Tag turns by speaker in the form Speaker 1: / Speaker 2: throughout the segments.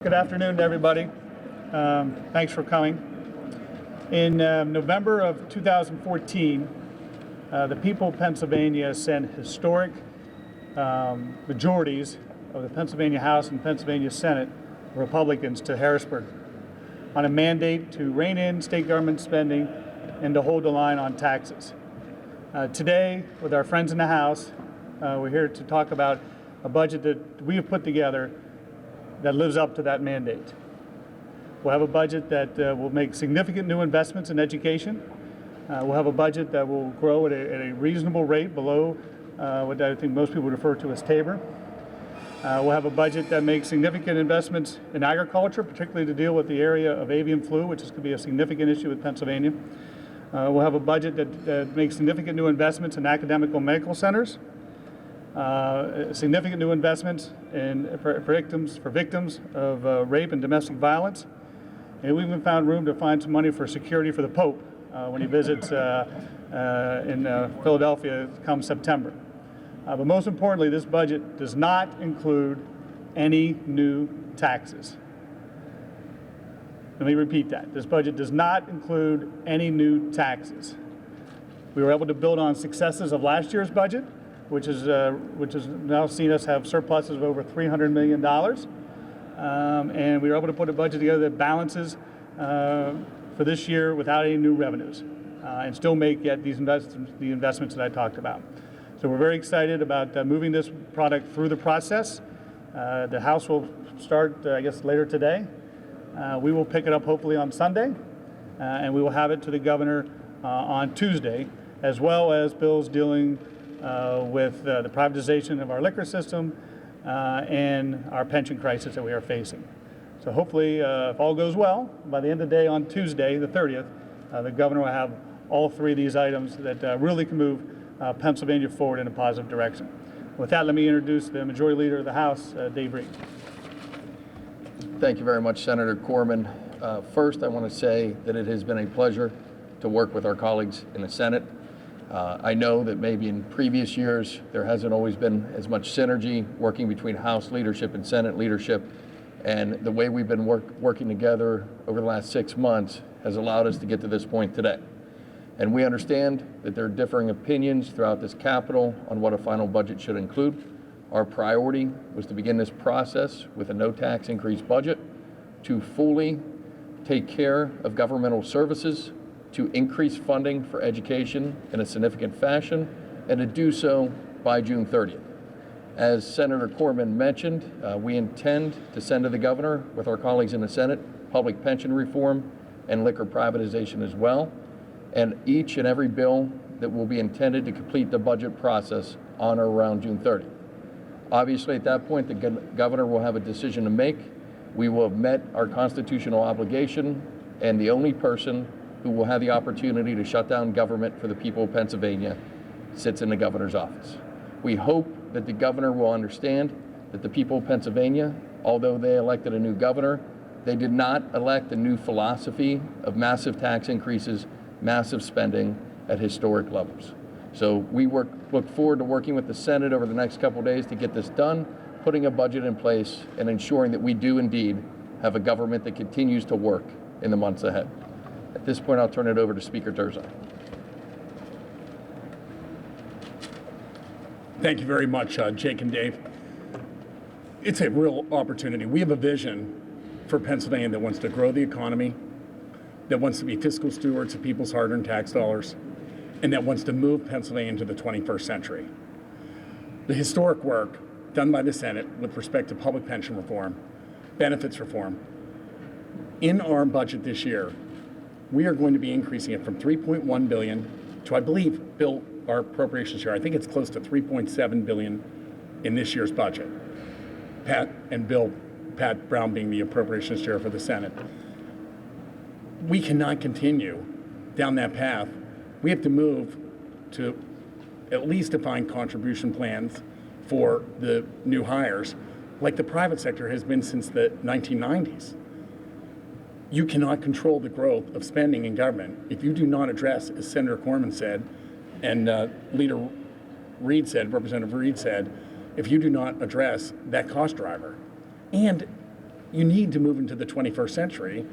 Speaker 1: Good afternoon to everybody. Thanks for coming. In November of 2014, the people of Pennsylvania sent historic majorities of the Pennsylvania House and Pennsylvania Senate Republicans to Harrisburg on a mandate to rein in state government spending and to hold the line on taxes. Today, with our friends in the House, we're here to talk about a budget that we have put together that lives up to that mandate. We'll have a budget that will make significant new investments in education. We'll have a budget that will grow at a reasonable rate below what I think most people refer to as TABOR. We'll have a budget that makes significant investments in agriculture, particularly to deal with the area of avian flu, which is going to be a significant issue with Pennsylvania. We'll have a budget that makes significant new investments in academic medical centers. Significant new investments for victims of rape and domestic violence. And we've even found room to find some money for security for the Pope when he visits in Philadelphia come September. But most importantly, this budget does not include any new taxes. Let me repeat that. This budget does not include any new taxes. We were able to build on successes of last year's budget, which has now seen us have surpluses of over $300 million. And we were able to put a budget together that balances for this year without any new revenues and still make yet the investments that I talked about. So we're very excited about moving this product through the process. The House will start, I guess, later today. We will pick it up hopefully on Sunday, and we will have it to the governor on Tuesday, as well as bills dealing with the privatization of our liquor system and our pension crisis that we are facing. So hopefully, if all goes well, by the end of the day on Tuesday, the 30th, the governor will have all three of these items that really can move Pennsylvania forward in a positive direction. With that, let me introduce the Majority Leader of the House, Dave Reed.
Speaker 2: Thank you very much, Senator Corman. First, I want to say that it has been a pleasure to work with our colleagues in the Senate. I know that maybe in previous years there hasn't always been as much synergy working between House leadership and Senate leadership, and the way we've been working together over the last 6 months has allowed us to get to this point today. And we understand that there are differing opinions throughout this Capitol on what a final budget should include. Our priority was to begin this process with a no tax increase budget to fully take care of governmental services, to increase funding for education in a significant fashion, and to do so by June 30th. As Senator Corman mentioned, we intend to send to the governor with our colleagues in the Senate public pension reform and liquor privatization as well, and each and every bill that will be intended to complete the budget process on or around June 30th. Obviously, at that point, the governor will have a decision to make. We will have met our constitutional obligation, and the only person who will have the opportunity to shut down government for the people of Pennsylvania sits in the governor's office. We hope that the governor will understand that the people of Pennsylvania, although they elected a new governor, they did not elect a new philosophy of massive tax increases, massive spending at historic levels. So we look forward to working with the Senate over the next couple of days to get this done, putting a budget in place, and ensuring that we do indeed have a government that continues to work in the months ahead. At this point, I'll turn it over to Speaker Turzai.
Speaker 3: Thank you very much, Jake and Dave. It's a real opportunity. We have a vision for Pennsylvania that wants to grow the economy, that wants to be fiscal stewards of people's hard-earned tax dollars, and that wants to move Pennsylvania into the 21st century. The historic work done by the Senate with respect to public pension reform, benefits reform, in our budget this year, we are going to be increasing it from $3.1 billion to, I believe, Bill, our appropriations share, I think it's close to $3.7 billion in this year's budget. Pat Brown being the appropriations chair for the Senate. We cannot continue down that path. We have to move to at least define contribution plans for the new hires, like the private sector has been since the 1990s. You cannot control the growth of spending in government if you do not address, as Senator Corman said, and Leader Reed said, Representative Reed said, if you do not address that cost driver. And You need to move into the 21st century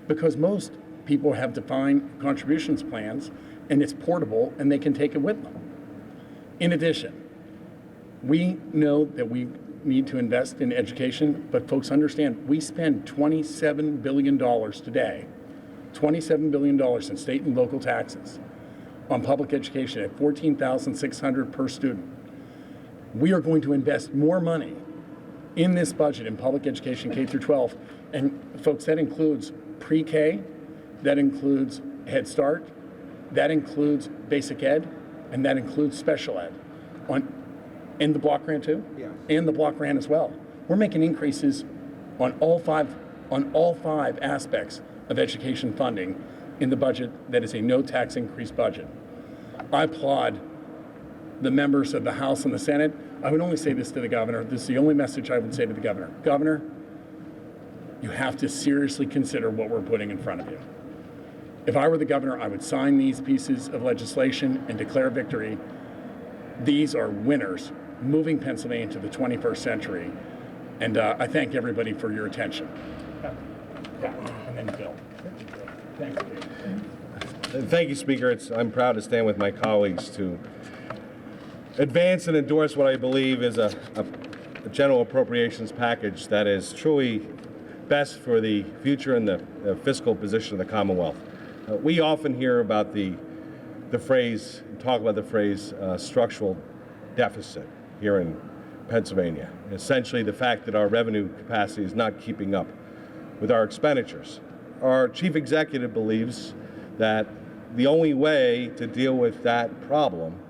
Speaker 3: because most people have defined contributions plans and it's portable and they can take it with them. In addition, we know that we need to invest in education, but folks understand we spend $27 billion today, $27 billion in state and local taxes on public education at $14,600 per student. We are going to invest more money in this budget in public education K through 12. And folks, that includes pre-K, that includes Head Start, that includes basic ed, and that includes special ed. And the block grant too?
Speaker 4: Yes.
Speaker 3: And the block grant as well. We're making increases on all five aspects of education funding in the budget that is a no tax increase budget. I applaud the members of the House and the Senate. I would only say this to the governor. This is the only message I would say to the governor. Governor, you have to seriously consider what we're putting in front of you. If I were the governor, I would sign these pieces of legislation and declare victory. These are winners, moving Pennsylvania to the 21st century. And I thank everybody for your attention. Yeah, and then Bill. Thanks, Dave.
Speaker 4: Thank you, Speaker. I'm proud to stand with my colleagues to advance and endorse what I believe is a general appropriations package that is truly best for the future and the fiscal position of the Commonwealth. We often hear about talk about the phrase structural deficit here in Pennsylvania. Essentially the fact that our revenue capacity is not keeping up with our expenditures. Our chief executive believes that the only way to deal with that problem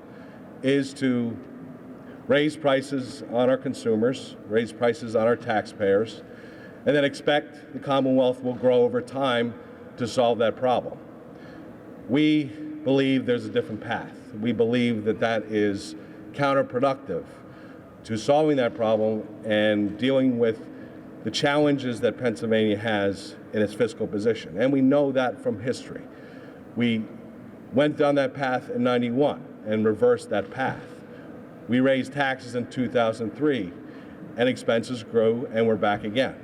Speaker 4: is to raise prices on our consumers, raise prices on our taxpayers, and then expect the Commonwealth will grow over time to solve that problem. We believe there's a different path. We believe that that is counterproductive to solving that problem and dealing with the challenges that Pennsylvania has in its fiscal position. And we know that from history. We went down that path in '91 and reversed that path. We raised taxes in 2003 and expenses grew and we're back again.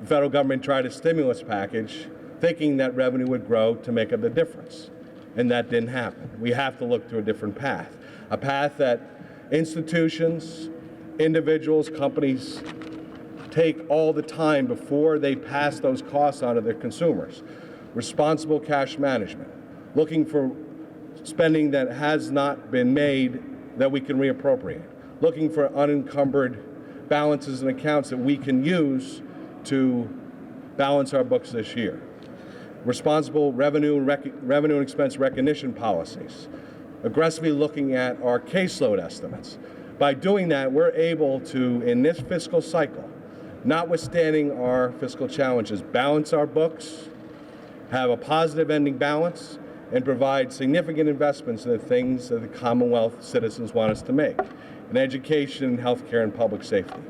Speaker 4: The federal government tried a stimulus package thinking that revenue would grow to make up the difference. And that didn't happen. We have to look to a different path. A path that institutions, individuals, companies take all the time before they pass those costs on to their consumers. Responsible cash management, looking for spending that has not been made that we can reappropriate, looking for unencumbered balances and accounts that we can use to balance our books this year. Responsible revenue and expense recognition policies, aggressively looking at our caseload estimates. By doing that, we're able to, in this fiscal cycle, notwithstanding our fiscal challenges, balance our books, have a positive ending balance, and provide significant investments in the things that the Commonwealth citizens want us to make, in education, healthcare, and public safety.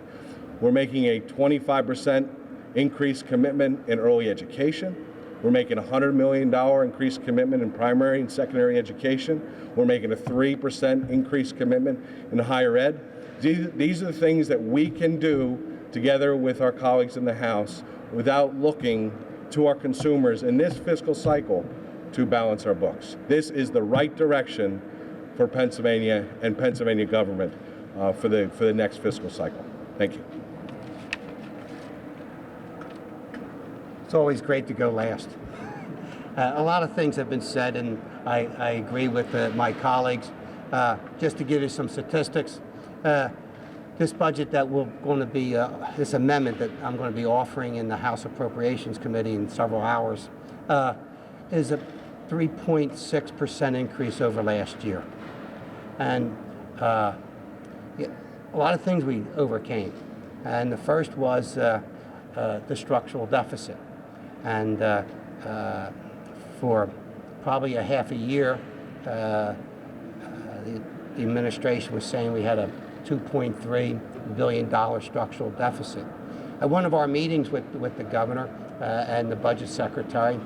Speaker 4: We're making a 25% increased commitment in early education. We're making a $100 million increased commitment in primary and secondary education. We're making a 3% increased commitment in higher ed. These are the things that we can do together with our colleagues in the House without looking to our consumers in this fiscal cycle to balance our books. This is the right direction for Pennsylvania and Pennsylvania government for the next fiscal cycle. Thank you.
Speaker 5: It's always great to go last. A lot of things have been said, and I agree with my colleagues. Just to give you some statistics, this budget that we're going to be, this amendment that I'm going to be offering in the House Appropriations Committee in several hours, is a 3.6% increase over last year. And a lot of things we overcame. And the first was the structural deficit. And for probably a half a year, the administration was saying we had a $2.3 billion structural deficit. At one of our meetings with the governor and the budget secretary,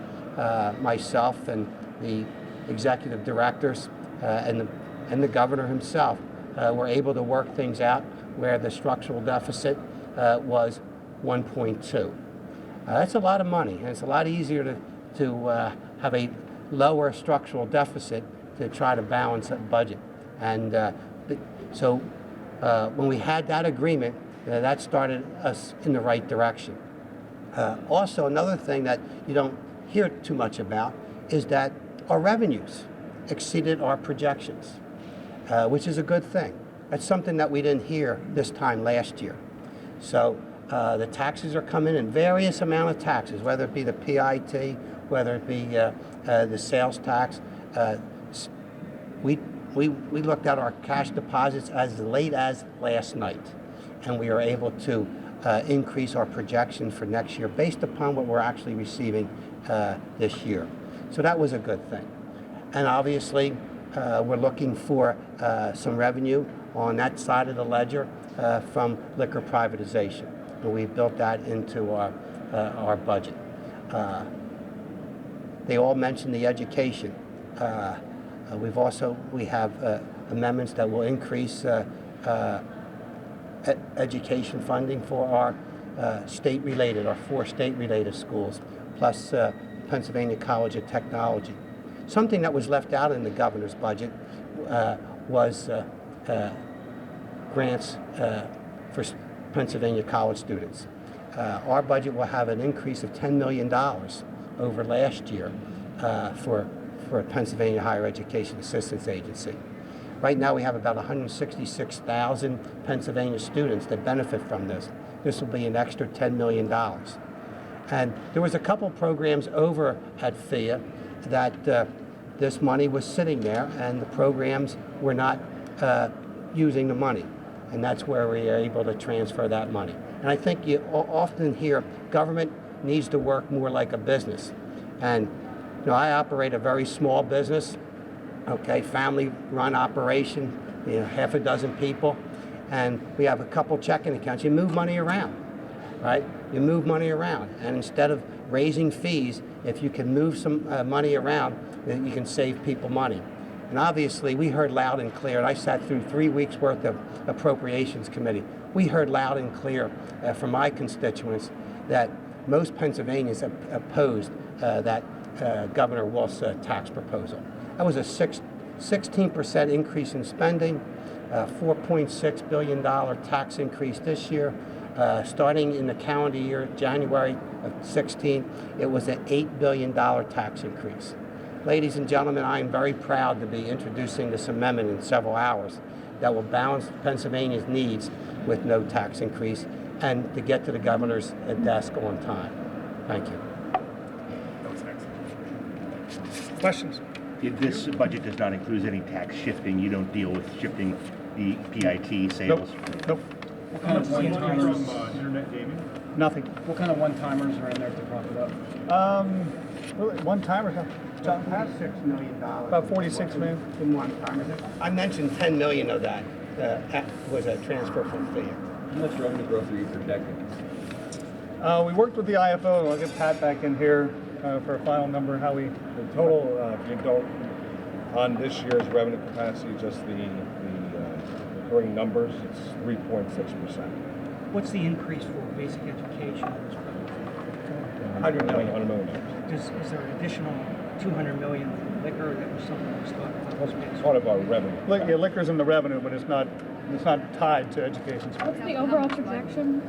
Speaker 5: myself and the executive directors and the governor himself were able to work things out where the structural deficit was 1.2. That's a lot of money, and it's a lot easier to have a lower structural deficit to try to balance a budget. And so when we had that agreement, that started us in the right direction. Also, another thing that you don't hear too much about is that our revenues exceeded our projections, which is a good thing. That's something that we didn't hear this time last year. So the taxes are coming in, various amount of taxes, whether it be the PIT, whether it be the sales tax. We looked at our cash deposits as late as last night, and we are able to increase our projection for next year based upon what we're actually receiving this year. So that was a good thing. And obviously, we're looking for some revenue on that side of the ledger from liquor privatization. And we've built that into our budget. They all mentioned the education. We have amendments that will increase education funding for our state-related, our 4 state-related schools, plus Pennsylvania College of Technology. Something that was left out in the governor's budget was grants for Pennsylvania college students. Our budget will have an increase of $10 million over last year for Pennsylvania Higher Education Assistance Agency. Right now we have about 166,000 Pennsylvania students that benefit from this. This will be an extra $10 million. And there was a couple programs over at FIA that this money was sitting there and the programs were not using the money. And that's where we are able to transfer that money. And I think you often hear government needs to work more like a business. And you know, I operate a very small business, okay, family-run operation, you know, half a dozen people, and we have a couple checking accounts. You move money around, right? You move money around, and instead of raising fees, if you can move some money around, then you can save people money. And obviously, we heard loud and clear, and I sat through 3 weeks' worth of appropriations committee. We heard loud and clear from my constituents that most Pennsylvanians opposed that Governor Wolf's tax proposal. That was a 16% increase in spending, $4.6 billion tax increase this year. Starting in the calendar year, January of 16, it was an $8 billion tax increase. Ladies and gentlemen, I am very proud to be introducing this amendment in several hours that will balance Pennsylvania's needs with no tax increase and to get to the governor's desk on time. Thank you.
Speaker 1: Questions?
Speaker 6: This budget does not include any tax shifting. You don't deal with shifting the PIT sales.
Speaker 1: Nope.
Speaker 7: What kind of one-timers?
Speaker 1: Internet gaming? Nothing.
Speaker 7: What kind of one-timers are in there to prop it up?
Speaker 1: One timer. John,
Speaker 5: $6 million.
Speaker 1: about 46 million.
Speaker 5: In one-timers. I mentioned 10 million of that was a transfer from FIA.
Speaker 8: How much revenue growth are you projecting?
Speaker 1: We worked with the IFO, and I'll get Pat back in here for a final number, how we...
Speaker 4: The total, if you don't, on this year's revenue capacity, just the recurring numbers, it's 3.6%.
Speaker 9: What's the increase for basic education in this budget?
Speaker 1: $100 million.
Speaker 4: $100 million.
Speaker 9: Is there an additional 200 million for liquor that was something that was thought about?
Speaker 4: It's part of our revenue.
Speaker 1: Yeah, liquor's in the revenue, but it's not tied to education.
Speaker 10: What's the overall projection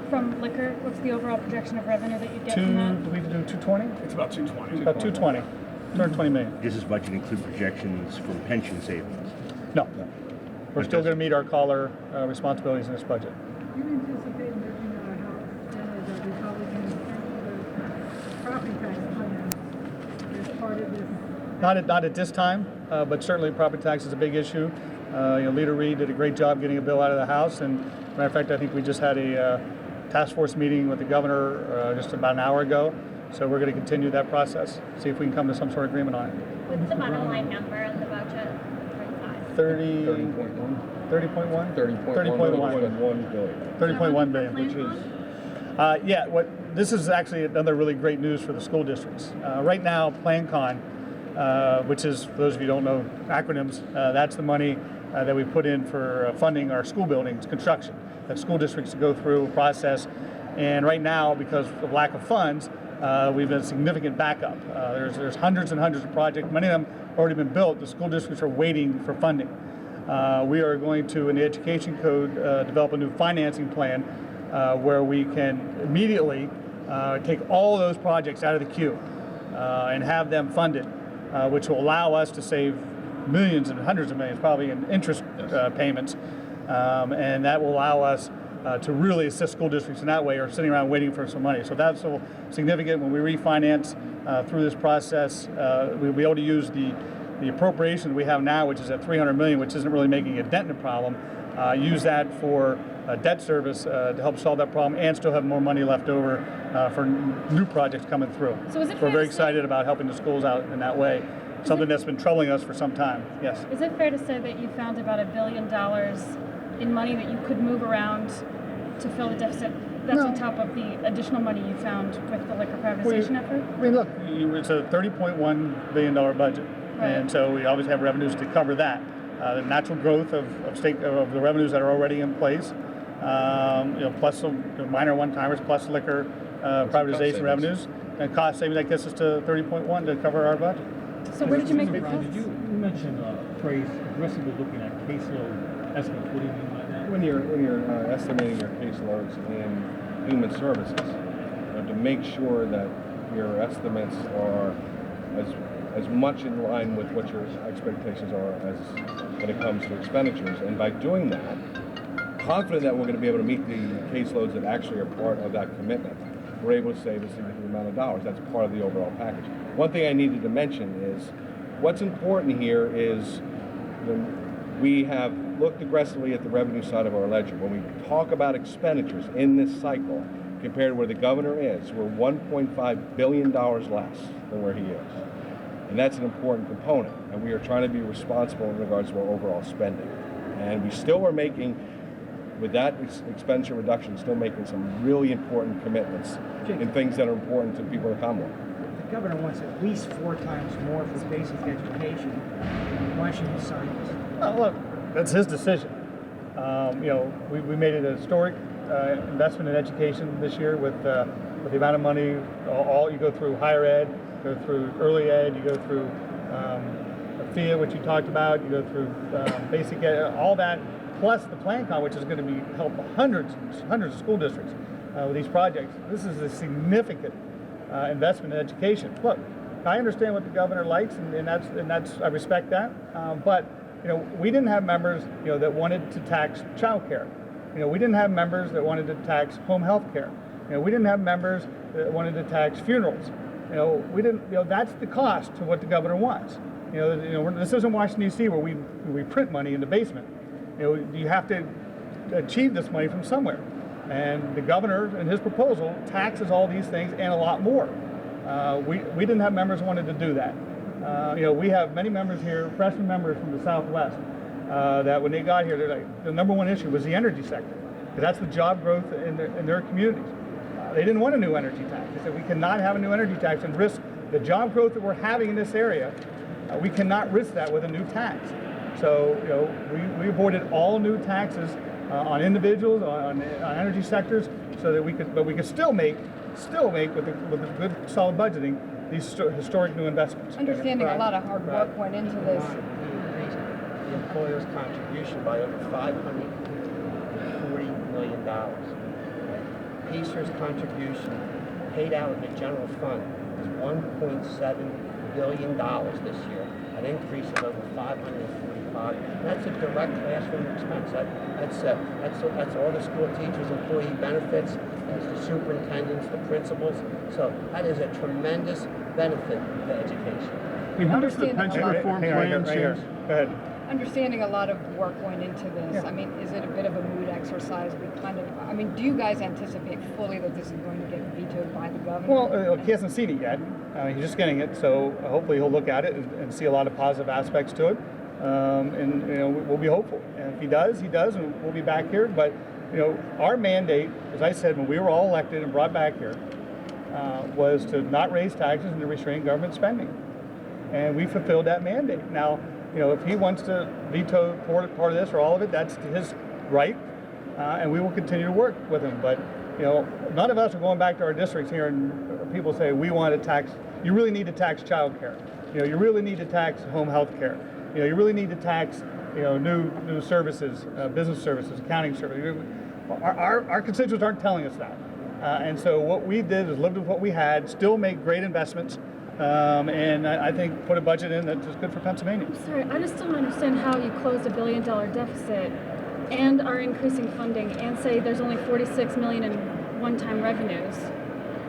Speaker 10: from liquor? What's the overall projection of revenue that you get from that?
Speaker 1: Do we do 220?
Speaker 3: It's about 220.
Speaker 1: About 220. 220 million.
Speaker 6: Does this budget include projections from pension savings?
Speaker 1: No. We're still going to meet our caller responsibilities in this budget.
Speaker 11: Do you anticipate making House and the Republicans the property tax plan as part of this?
Speaker 1: Not at this time, but certainly property tax is a big issue. Leader Reed did a great job getting a bill out of the House, and matter of fact, I think we just had a task force meeting with the governor just about an hour ago. So we're going to continue that process, see if we can come to some sort of agreement on it.
Speaker 10: What's the bottom line number of the budget?
Speaker 4: 30.1?
Speaker 1: 30.1?
Speaker 4: 30.1 billion.
Speaker 1: 30.1 billion, which is, this is actually another really great news for the school districts. Right now, PlanCon, which is, for those of you who don't know acronyms, that's the money that we put in for funding our school buildings construction. that school districts go through a process. And right now, because of lack of funds, we've had significant backup. There's hundreds and hundreds of projects. Many of them already been built. The school districts are waiting for funding. We are going to, in the education code, develop a new financing plan where we can immediately take all those projects out of the queue and have them funded, which will allow us to save millions and hundreds of millions, probably in interest payments, and that will allow us to really assist school districts in that way, or sitting around waiting for some money. So that's so significant. When we refinance through this process, we'll be able to use the appropriation we have now, which is at $300 million, which isn't really making a dent in the problem. Use that for debt service to help solve that problem, and still have more money left over for new projects coming through.
Speaker 10: So is it
Speaker 1: we're
Speaker 10: fair
Speaker 1: very
Speaker 10: to say-
Speaker 1: excited about helping the schools out in that way. Something that's been troubling us for some time. Yes.
Speaker 10: Is it fair to say that you found about $1 billion in money that you could move around to fill the deficit? That's on top of the additional money you found with the liquor privatization effort?
Speaker 1: I mean, look, it's a $30.1 billion budget,
Speaker 10: Right.
Speaker 1: and so we obviously have revenues to cover that. The natural growth of the revenues that are already in place, plus some minor one-timers, plus liquor privatization revenues, and cost savings, that gets us to 30.1 to cover our budget.
Speaker 10: So where did you make the
Speaker 8: Ron,
Speaker 10: cuts?
Speaker 8: you mention phrase aggressively looking at caseload estimates. What do you mean by that?
Speaker 4: When you're estimating your caseloads in human services, to make sure that your estimates are as much in line with what your expectations are as when it comes to expenditures. And by doing that, confident that we're going to be able to meet the caseloads that actually are part of that commitment, we're able to save a significant amount of dollars. That's part of the overall package. One thing I needed to mention is what's important here is we have looked aggressively at the revenue side of our ledger. When we talk about expenditures in this cycle, compared to where the governor is, we're $1.5 billion less than where he is. And that's an important component. And we are trying to be responsible in regards to our overall spending. And we still are making, with that expenditure reduction, still making some really important commitments in things that are important to the people of the Commonwealth.
Speaker 9: The governor wants at least 4 times more for basic education. Why should he sign this?
Speaker 1: Look, that's his decision. We made it a historic investment in education this year with the amount of money. All you go through higher ed, go through early ed, you go through FIA, which you talked about, you go through basic ed, all that, plus the PlanCon, which is going to be help hundreds of school districts with these projects. This is a significant investment in education. Look, I understand what the governor likes, and that's I respect that. But we didn't have members that wanted to tax child care. We didn't have members that wanted to tax home health care. We didn't have members that wanted to tax funerals. We didn't. That's the cost to what the governor wants. This isn't Washington D.C. where we print money in the basement. You have to achieve this money from somewhere. And the governor, in his proposal, taxes all these things and a lot more. We didn't have members who wanted to do that. We have many members here, freshman members from the Southwest, that when they got here, they're like, the number one issue was the energy sector, because that's the job growth in their communities. They didn't want a new energy tax. They said we cannot have a new energy tax and risk the job growth that we're having in this area. We cannot risk that with a new tax. So we avoided all new taxes on individuals, on energy sectors, so that we could still make with the good solid budgeting these historic new investments.
Speaker 12: Understanding a lot of hard work went into this.
Speaker 5: He increased the employer's contribution by over $540 million. Pacer's contribution paid out in the general fund is $1.7 billion this year, an increase of over 545. That's a direct classroom expense. That's all the school teachers, employee benefits, that's the superintendents, the principals. So that is a tremendous benefit to education.
Speaker 8: How does the pension reform plan change?
Speaker 1: Go ahead.
Speaker 12: Understanding a lot of work going into this,
Speaker 1: Yeah.
Speaker 12: I mean, is it a bit of a mood exercise? Do you guys anticipate fully that this is going to get vetoed by the governor?
Speaker 1: Well, he hasn't seen it yet. He's just getting it, so hopefully he'll look at it and see a lot of positive aspects to it. We'll be hopeful. And if he does, and we'll be back here. But our mandate, as I said, when we were all elected and brought back here, was to not raise taxes and to restrain government spending, and we fulfilled that mandate. Now, if he wants to veto part of this or all of it, that's his right. and we will continue to work with them. But none of us are going back to our districts here and people say we want to tax. You really need to tax childcare. You really need to tax home health care. You really need to tax new services, business services, accounting services. Our constituents aren't telling us that. And so what we did is lived with what we had, still make great investments, and I think put a budget in that's good for Pennsylvania.
Speaker 10: Sorry, I just don't understand how you closed $1 billion deficit and are increasing funding and say there's only $46 million in one-time revenues.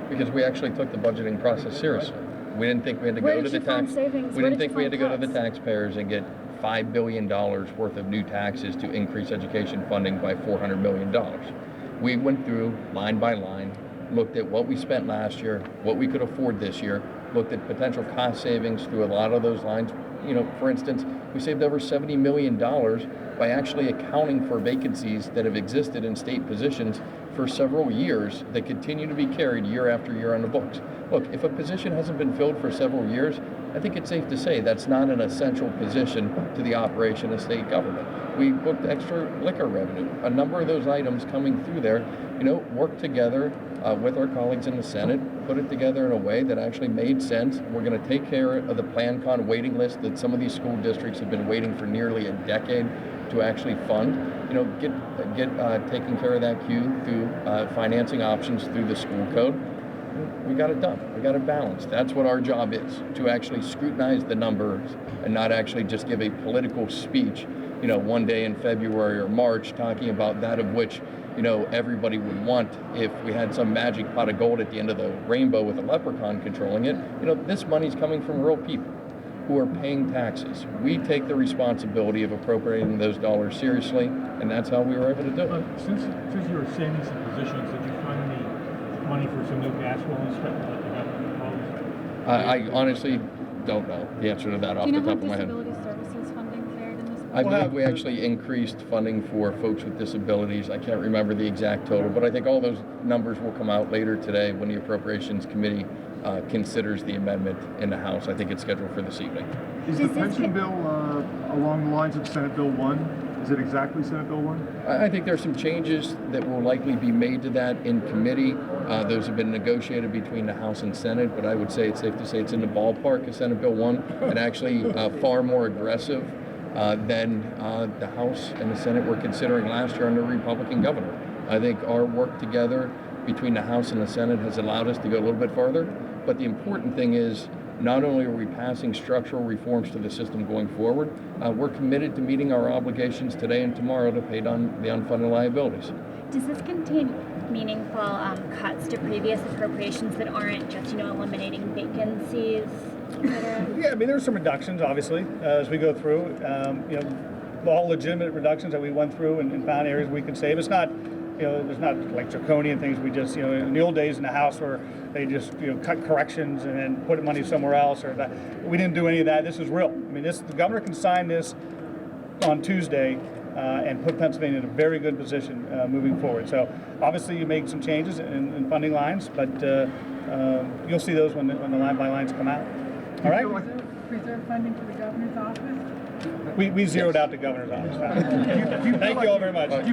Speaker 2: Because we actually took the budgeting process seriously. We didn't think we had to
Speaker 10: Where
Speaker 2: go
Speaker 10: did
Speaker 2: to
Speaker 10: you
Speaker 2: the
Speaker 10: find
Speaker 2: tax.
Speaker 10: savings?
Speaker 2: We
Speaker 10: Where
Speaker 2: didn't
Speaker 10: did
Speaker 2: think
Speaker 10: you
Speaker 2: we had to
Speaker 10: find
Speaker 2: go to the
Speaker 10: cuts?
Speaker 2: taxpayers and get $5 billion worth of new taxes to increase education funding by $400 million. We went through line by line, looked at what we spent last year, what we could afford this year, looked at potential cost savings through a lot of those lines. For instance, we saved over $70 million by actually accounting for vacancies that have existed in state positions for several years that continue to be carried year after year on the books. Look, if a position hasn't been filled for several years, I think it's safe to say that's not an essential position to the operation of state government. We booked extra liquor revenue. A number of those items coming through there, work together with our colleagues in the Senate, put it together in a way that actually made sense. We're going to take care of the PlanCon waiting list that some of these school districts have been waiting for nearly a decade to actually fund. Get taking care of that queue through financing options through the school code. We got it done. We got it balanced. That's what our job is, to actually scrutinize the numbers and not actually just give a political speech, one day in February or March talking about that of which, everybody would want if we had some magic pot of gold at the end of the rainbow with a leprechaun controlling it. This money's coming from real people who are paying taxes. We take the responsibility of appropriating those dollars seriously, and that's how we were able to do it.
Speaker 8: Since you were saving some positions, did you find any money for some new gas wells that the government proposed?
Speaker 2: I honestly don't know the answer to that off
Speaker 10: Do you
Speaker 2: the
Speaker 10: know
Speaker 2: top
Speaker 10: how
Speaker 2: of my head.
Speaker 10: disability services funding fared in this?
Speaker 2: I believe we actually increased funding for folks with disabilities. I can't remember the exact total, but I think all those numbers will come out later today when the Appropriations Committee considers the amendment in the House. I think it's scheduled for this evening.
Speaker 7: Is the pension bill along the lines of Senate Bill 1? Is it exactly Senate Bill 1?
Speaker 2: I think there's some changes that will likely be made to that in committee. Those have been negotiated between the House and Senate, but I would say it's safe to say it's in the ballpark of Senate Bill 1 and actually far more aggressive than the House and the Senate were considering last year under a Republican governor. I think our work together between the House and the Senate has allowed us to go a little bit farther, but the important thing is not only are we passing structural reforms to the system going forward, we're committed to meeting our obligations today and tomorrow to pay down the unfunded liabilities.
Speaker 13: Does this contain meaningful cuts to previous appropriations that aren't just, eliminating vacancies?
Speaker 1: Yeah, there's some reductions, obviously, as we go through. All legitimate reductions that we went through and found areas we could save. It's not, there's not like draconian things. We just, in the old days in the House where they just, cut corrections and then put money somewhere else or that. We didn't do any of that. This is real. The governor can sign this on Tuesday and put Pennsylvania in a very good position moving forward. So obviously you make some changes in funding lines, but you'll see those when the line by lines come out. All right?
Speaker 11: Preserve funding for the governor's office?
Speaker 1: We zeroed out the governor's office. Thank you all very much.